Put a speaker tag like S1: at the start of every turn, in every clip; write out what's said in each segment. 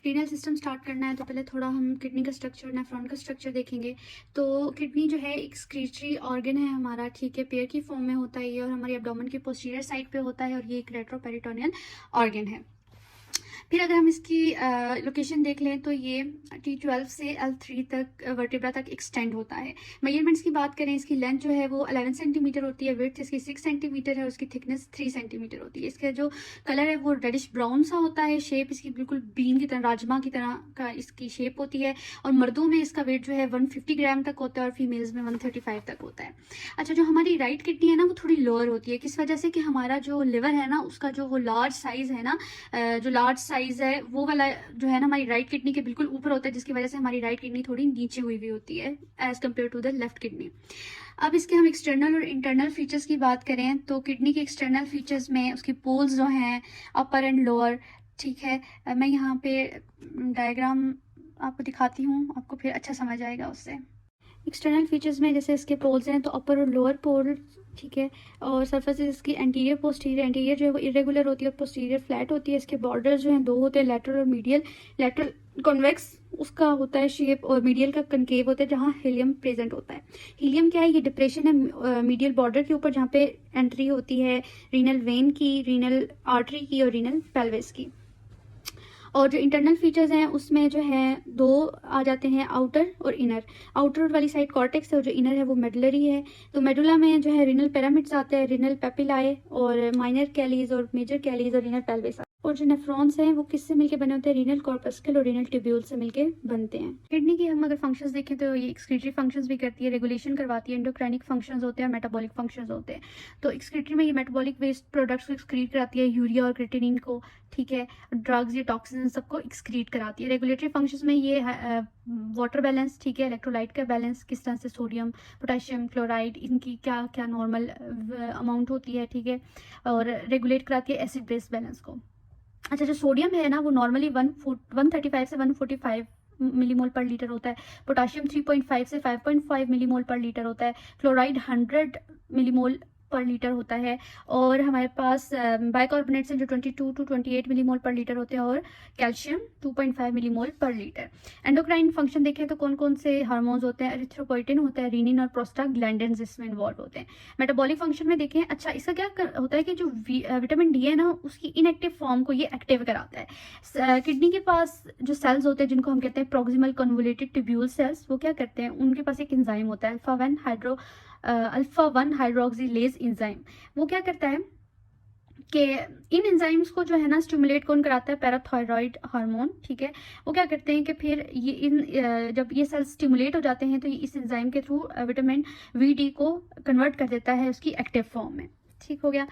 S1: Renal system start करना है तो पहले थोड़ा हम किडनी का स्ट्रक्चर, नेफ्रॉन का स्ट्रक्चर देखेंगे। तो किडनी जो है एक एक्सक्रीटरी ऑर्गन है हमारा, ठीक है, पेयर की फॉर्म में होता है ये, और हमारी एब्डोमेन की पोस्टीरियर साइड पे होता है, और ये एक रेट्रोपेरिटोनियल ऑर्गन है। फिर अगर हम इसकी लोकेशन देख लें तो ये T12 से L3 तक वर्टिब्रा तक एक्सटेंड होता है। मेजरमेंट्स की बात करें, इसकी लेंथ जो है वो 11 सेंटीमीटर होती है, विड्थ इसकी 6 सेंटीमीटर है, और उसकी थिकनेस 3 सेंटीमीटर होती है। इसका जो कलर है वो रेडिश ब्राउन सा होता है। शेप इसकी बिल्कुल बीन की तरह, राजमा की तरह का इसकी शेप होती है। और मर्दों में इसका वेट जो है 150 ग्राम तक होता है, और फीमेल्स में 135 तक होता है। अच्छा, जो हमारी राइट किडनी है ना वो थोड़ी लोअर होती है। किस वजह से? कि हमारा जो लिवर है ना उसका जो वो लार्ज साइज़ है ना, जो लार्ज साइज़ है वो वाला जो है ना हमारी राइट किडनी के बिल्कुल ऊपर होता है, जिसकी वजह से हमारी राइट किडनी थोड़ी नीचे हुई हुई होती है as compare to the left kidney. अब इसके हम एक्सटर्नल और इंटरनल फीचर्स की बात करें तो किडनी के एक्सटर्नल फीचर्स में उसकी पोल्स जो हैं अपर एंड लोअर, ठीक है। मैं यहाँ पे डायग्राम आपको दिखाती हूँ, आपको फिर अच्छा समझ आएगा उससे। एक्सटर्नल फीचर्स में जैसे इसके पोल्स हैं तो अपर और लोअर पोल, ठीक है। और सरफेसेस इसकी एंटीरियर पोस्टीरियर, एंटीरियर जो है वो इरेगुलर होती है और पोस्टीरियर फ्लैट होती है। इसके बॉर्डर्स जो हैं दो होते हैं, लेटरल और मीडियल। लेटरल कॉन्वेक्स उसका होता है शेप, और मीडियल का कनकेव होता है जहाँ हीलियम प्रेजेंट होता है। हीलियम क्या है? ये डिप्रेशन है मीडियल बॉर्डर के ऊपर जहाँ पे एंट्री होती है रीनल वेन की, रीनल आर्टरी की और रीनल पेल्विस की। और जो इंटरनल फीचर्स हैं उसमें जो है दो आ जाते हैं, आउटर और इनर। आउटर वाली साइड कॉर्टेक्स है और जो इनर है वो मेडुलरी है। तो मेडुला में जो है रीनल पिरामिड्स आते हैं, रीनल पेपिलाए और माइनर कैलीज और मेजर कैलीज और रीनल पेल्विस। और जो नेफ्रॉन्स हैं वो किससे मिलके बने होते हैं? रीनल कॉर्पस्कल और रीनल ट्यूब्यूल से मिलके बनते हैं। किडनी की हम अगर फंक्शंस देखें तो ये एक्सक्रीटरी फंक्शंस भी करती है, रेगुलेशन करवाती है, एंडोक्राइनिक फंक्शंस होते हैं और मेटाबॉलिक फंक्शंस होते हैं। तो एक्सक्रीटरी में ये मेटाबॉलिक वेस्ट प्रोडक्ट्स को एक्सक्रीट कराती है, यूरिया और क्रिएटिनिन को, ठीक है, ड्रग्स या टॉक्सिन सबको एक्सक्रीट कराती है। रेगुलेटरी फंक्शंस में ये वाटर बैलेंस, ठीक है, इलेक्ट्रोलाइट का बैलेंस, किस तरह से सोडियम, पोटेशियम, क्लोराइड, इनकी क्या क्या नॉर्मल अमाउंट होती है, ठीक है, और रेगुलेट कराती है एसिड बेस बैलेंस को। अच्छा, जो सोडियम है ना वो नॉर्मली 135 से 145 मिलीमोल पर लीटर होता है। पोटाशियम 3.5 से 5.5 मिलीमोल पर लीटर होता है। क्लोराइड 100 मिलीमोल पर लीटर होता है। और हमारे पास बाइकार्बोनेट्स हैं जो 22 टू 28 मिलीमोल पर लीटर होते हैं, और कैल्शियम 2.5 मिलीमोल पर लीटर। एंडोक्राइन फंक्शन देखें तो कौन कौन से हार्मोन्स होते हैं? एरिथ्रोपोइटिन होता है, रीनिन और प्रोस्टाग्लैंडिन्स इसमें इन्वॉल्व होते हैं। मेटाबॉलिक फंक्शन में देखें, अच्छा इसका क्या होता है कि जो विटामिन डी है ना उसकी इनएक्टिव फॉर्म को ये एक्टिव कराता है। किडनी के पास जो सेल्स होते हैं जिनको हम कहते हैं प्रोक्सिमल कन्वोल्यूटेड ट्यूब्यूल सेल्स, वो क्या करते हैं? उनके पास एक एंजाइम होता है अल्फा 1 हाइड्रोक्सिलेज एंजाइम। वो क्या करता है कि इन एंजाइम्स को जो है ना स्टिमुलेट कौन कराता है? पैराथायरॉइड हार्मोन, ठीक है। वो क्या करते हैं कि फिर ये जब ये सेल्स स्टिमुलेट हो जाते हैं तो ये इस एंजाइम के थ्रू विटामिन डी को कन्वर्ट कर देता है उसकी एक्टिव फॉर्म में, ठीक हो गया।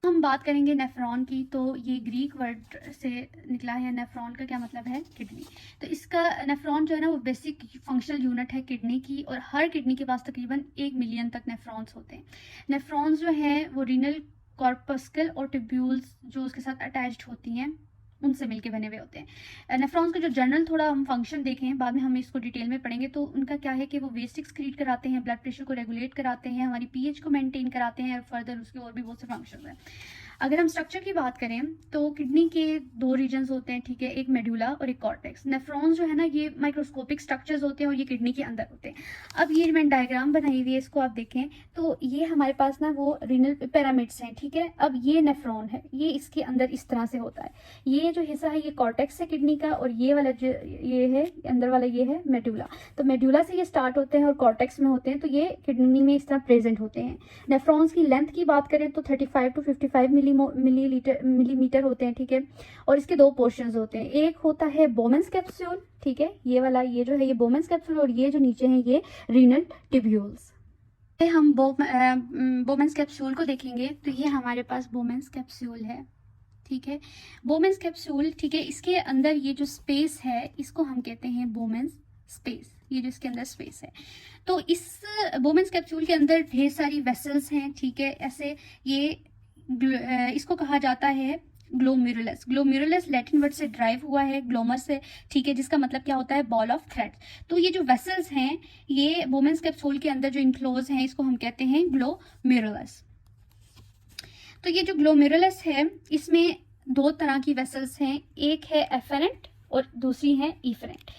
S1: हम बात करेंगे नेफ्रॉन की, तो ये ग्रीक वर्ड से निकला है। नेफ्रॉन का क्या मतलब है? किडनी। तो इसका नेफ्रॉन जो है ना वो बेसिक फंक्शनल यूनिट है किडनी की, और हर किडनी के पास तकरीबन 1 मिलियन तक नेफ्रॉन्स होते हैं। नेफ्रॉन्स जो हैं वो रीनल कॉर्पस्कल और ट्यूब्यूल्स जो उसके साथ अटैच्ड होती हैं उनसे मिलके बने हुए होते हैं। नेफ्रॉन्स का जो जनरल थोड़ा हम फंक्शन देखें, बाद में हम इसको डिटेल में पढ़ेंगे, तो उनका क्या है कि वो वेस्ट एक्सक्रीट कराते हैं, ब्लड प्रेशर को रेगुलेट कराते हैं, हमारी पीएच को मेंटेन कराते हैं, और फर्दर उसके और भी बहुत से फंक्शन हैं। अगर हम स्ट्रक्चर की बात करें तो किडनी के दो रीजन्स होते हैं, ठीक है, एक मेडुला और एक कॉर्टेक्स। नेफ्रॉन्स जो है ना ये माइक्रोस्कोपिक स्ट्रक्चर्स होते हैं और ये किडनी के अंदर होते हैं। अब ये मैंने डायग्राम बनाई हुई है, इसको आप देखें तो ये हमारे पास ना वो रीनल पिरामिड्स हैं, ठीक है। अब ये नेफ्रॉन है, ये इसके अंदर इस तरह से होता है। ये जो हिस्सा है ये कॉर्टेक्स है किडनी का, और ये वाला जो ये है अंदर वाला ये है मेडुला। तो मेडुला से ये स्टार्ट होते हैं और कॉर्टेक्स में होते हैं, तो ये किडनी में इस तरह प्रेजेंट होते हैं। नेफ्रॉन्स की लेंथ की बात करें तो 35 टू 55 मिलीमीटर होते हैं, ठीक है। और इसके दो पोर्शंस होते हैं, एक होता है बोमेंस कैप्सूल, ठीक है, ये वाला ये जो है ये बोमेंस कैप्सूल, और ये जो नीचे है ये रीनल ट्यूब्यूल्स। हम बोमेंस कैप्सूल को देखेंगे तो ये हमारे पास बोमेंस कैप्सूल है, ठीक है। बोमेंस कैप्सूल, ठीक है, इसके अंदर ये जो स्पेस है इसको हम कहते हैं बोमेंस स्पेस, ये जो इसके अंदर स्पेस है। तो इस बोमेंस कैप्सूल के अंदर ढेर सारी वेसल्स हैं, ठीक है, ऐसे ये इसको कहा जाता है ग्लोमेरुलस। ग्लोमेरुलस लैटिन वर्ड से ड्राइव हुआ है, ग्लोमर से, ठीक है, जिसका मतलब क्या होता है? Ball of thread. तो ये जो वेसल्स हैं ये बोमेंस कैप्सूल के अंदर जो इनक्लोज हैं इसको हम कहते हैं ग्लोमेरुलस। तो ये जो ग्लोमेरुलस है इसमें दो तरह की वेसल्स हैं, एक है एफेरेंट और दूसरी है इफरेंट।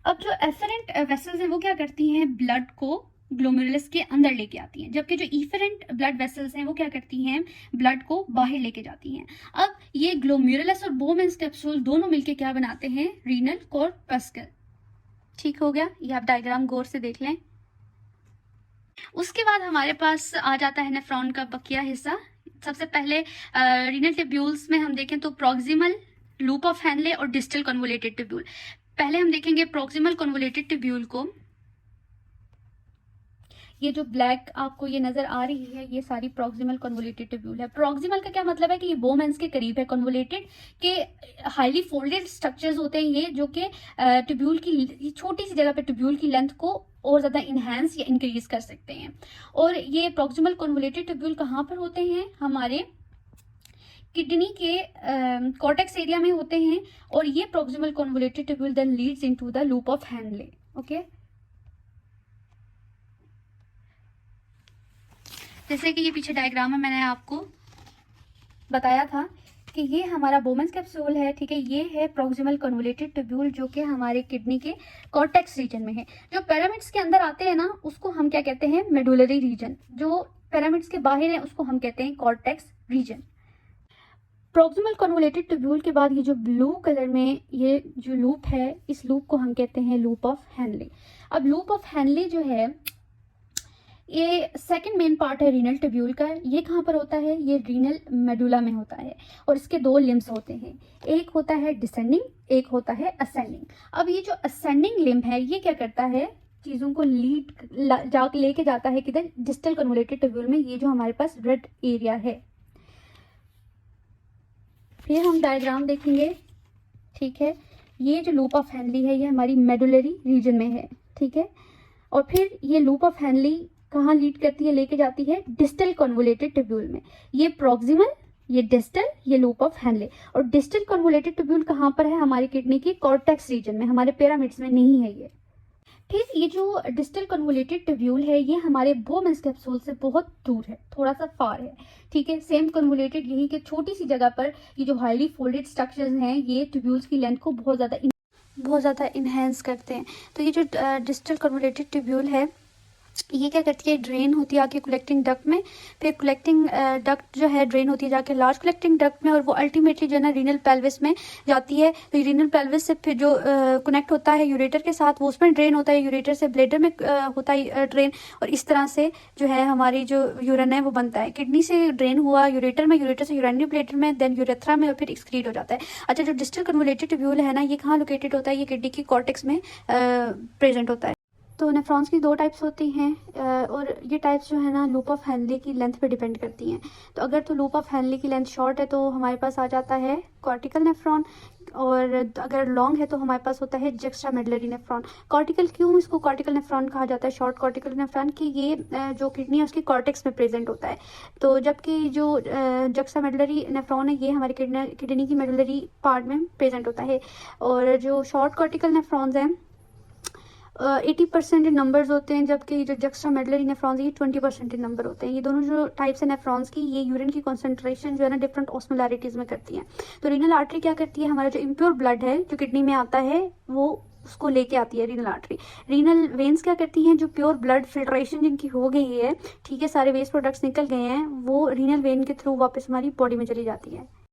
S1: अब जो एफरेंट वेसल्स हैं वो क्या करती हैं, ब्लड को ग्लोमेरुलस के अंदर लेके आती हैं, जबकि जो इफरेंट ब्लड वेसल्स हैं वो क्या करती हैं, ब्लड को बाहर लेके जाती हैं। अब ये ग्लोमेरुलस और बोमेन्स कैप्सूल दोनों मिलके क्या बनाते हैं, रीनल कॉर्पस्कल। ठीक हो गया, ये आप डायग्राम गौर से देख लें। उसके बाद हमारे पास आ जाता है नेफ्रॉन का बकिया हिस्सा। सबसे पहले रीनल ट्यूब्यूल्स में हम देखें तो प्रॉक्सिमल, लूप ऑफ हैनले और डिस्टल कन्वोलेटेड ट्यूब्यूल। पहले हम देखेंगे प्रॉक्सिमल कन्वोलेटेड ट्यूब्यूल को। ये जो ब्लैक आपको ये नजर आ रही है, ये सारी प्रॉक्सिमल कन्वोलेटेड ट्यूब्यूल है। प्रॉक्सिमल का क्या मतलब है कि ये बोमेंस के करीब है, कन्वोलेटेड के हाईली फोल्डेड स्ट्रक्चर्स होते हैं ये, जो कि ट्यूब्यूल की छोटी सी जगह पे ट्यूब्यूल की लेंथ को और ज़्यादा इन्हेंस या इंक्रीज कर सकते हैं। और ये प्रॉक्सिमल कन्वोलेटेड ट्यूब्यूल कहाँ पर होते हैं, हमारे किडनी के कॉर्टेक्स एरिया में होते हैं। और ये proximal convoluted tubule then leads into the loop of Henle. Okay, जैसे कि ये पीछे डायग्राम में मैंने आपको बताया था कि ये हमारा बोमेंस कैप्सूल है, ठीक है। ये है प्रॉक्सिमल कन्वोलेटेड ट्यूब्यूल जो कि हमारे किडनी के कॉर्टेक्स रीजन में है। जो पिरामिड्स के अंदर आते हैं ना, उसको हम क्या कहते हैं, मेडुलरी रीजन। जो पिरामिड्स के बाहर है उसको हम कहते हैं cortex region. Proximal convoluted tubule के बाद ये जो ब्लू कलर में ये जो लूप है, इस लूप को हम कहते हैं लूप ऑफ हैनले। अब लूप ऑफ हैनले जो है ये सेकंड मेन पार्ट है रीनल ट्यूब्यूल का। ये कहाँ पर होता है, ये रीनल मेडुला में होता है। और इसके दो लिम्स होते हैं, एक होता है डिसेंडिंग, एक होता है असेंडिंग। अब ये जो असेंडिंग लिम्ब है ये क्या करता है, चीज़ों को लेके जाता है किधर, डिस्टल कन्वोलेटेड ट्यूब्यूल में। ये जो हमारे पास रेड एरिया है। फिर हम डायग्राम देखेंगे, ठीक है। ये जो लूप ऑफ हैनले है ये हमारी मेडुलरी रीजन में है, ठीक है। और फिर ये लूप ऑफ हैनले कहाँ लीड करती है, लेके जाती है डिस्टल कन्वोलेटेड ट्यूब्यूल में। ये प्रॉक्सिमल, ये डिस्टल, ये लूप ऑफ हैनले। और डिस्टल कन्वोलेटेड ट्यूब्यूल कहाँ पर है, हमारी किडनी की कॉर्टेक्स रीजन में, हमारे पिरामिड्स में नहीं है ये। फिर ये जो डिस्टल कन्वोलेटेड ट्यूब्यूल है ये हमारे बोमेंस कैप्सूल से बहुत दूर है, थोड़ा सा फार है, ठीक है। सेम कन्वोलेटेड यही कि छोटी सी जगह पर ये जो हाईली फोल्डेड स्ट्रक्चर्स हैं ये ट्यूब्यूल्स की लेंथ को बहुत ज़्यादा इन्हेंस करते हैं। तो ये जो डिस्टल कन्वोलेटेड ट्यूब्यूल है ये क्या करती है, ड्रेन होती है आके कलेक्टिंग डक्ट में। फिर कलेक्टिंग डक्ट जो है ड्रेन होती है जाके लार्ज कलेक्टिंग डक्ट में, और वो अल्टीमेटली जो है ना रीनल पेल्विस में जाती है। तो रीनल पेल्विस से फिर जो कनेक्ट होता है यूरेटर के साथ, वो उसमें ड्रेन होता है, यूरेटर से ब्लेडर में होता है ड्रेन। और इस तरह से जो है हमारी जो यूरिन है वो बनता है, किडनी से ड्रेन हुआ यूरेटर में, यूरेटर से यूरिनरी ब्लेडर में, देन यूरेथ्रा में, और फिर एक्सक्रीट हो जाता है। अच्छा, जो डिस्टल कन्वोलेटेड ट्यूब्यूल है ना ये कहाँ लोकेटेड होता है, ये किडनी की कॉर्टेक्स में प्रेजेंट होता है। तो नेफ्रॉन्स की दो टाइप्स होती हैं, और ये टाइप्स जो है ना लूप ऑफ हैनले की लेंथ पे डिपेंड करती हैं। तो अगर तो लूप ऑफ हैनले की लेंथ शॉर्ट है तो हमारे पास आ जाता है कॉर्टिकल नेफ्रॉन, और अगर लॉन्ग है तो हमारे पास होता है जक्स्ट्रा मेडुलरी नेफ्रॉन। कॉर्टिकल क्यों इसको कॉर्टिकल नेफ्रॉन कहा जाता है, शॉर्ट कॉर्टिकल नेफ्रॉन, कि ये जो किडनी है उसकी कॉर्टेक्स में प्रेजेंट होता है। तो जबकि जो जक्स्ट्रा मेडुलरी नेफ्रॉन है ये हमारे किडनी की मेडुलरी पार्ट में प्रेजेंट होता है। और जो शॉर्ट कॉर्टिकल नेफ्रॉन्स हैं 80% नंबर्स होते हैं, जबकि जो जक्स्ट्रा मेडुलरी नेफ्रॉन्स ये 20% नंबर होते हैं। ये दोनों जो टाइप्स है नेफ्रॉन्स की, ये यूरिन की कॉन्सेंट्रेशन जो है ना डिफरेंट ऑस्मोलैरिटीज में करती हैं। तो रीनल आर्टरी क्या करती है, हमारा जो इम्प्योर ब्लड है जो किडनी में आता है वो उसको लेके आती है रीनल आर्टरी। रीनल वेन्स क्या करती हैं, जो प्योर ब्लड फिल्ट्रेशन जिनकी हो गई है, ठीक है, सारे वेस्ट प्रोडक्ट्स निकल गए हैं, वो रीनल वेन के थ्रू वापस हमारी बॉडी में चली जाती है।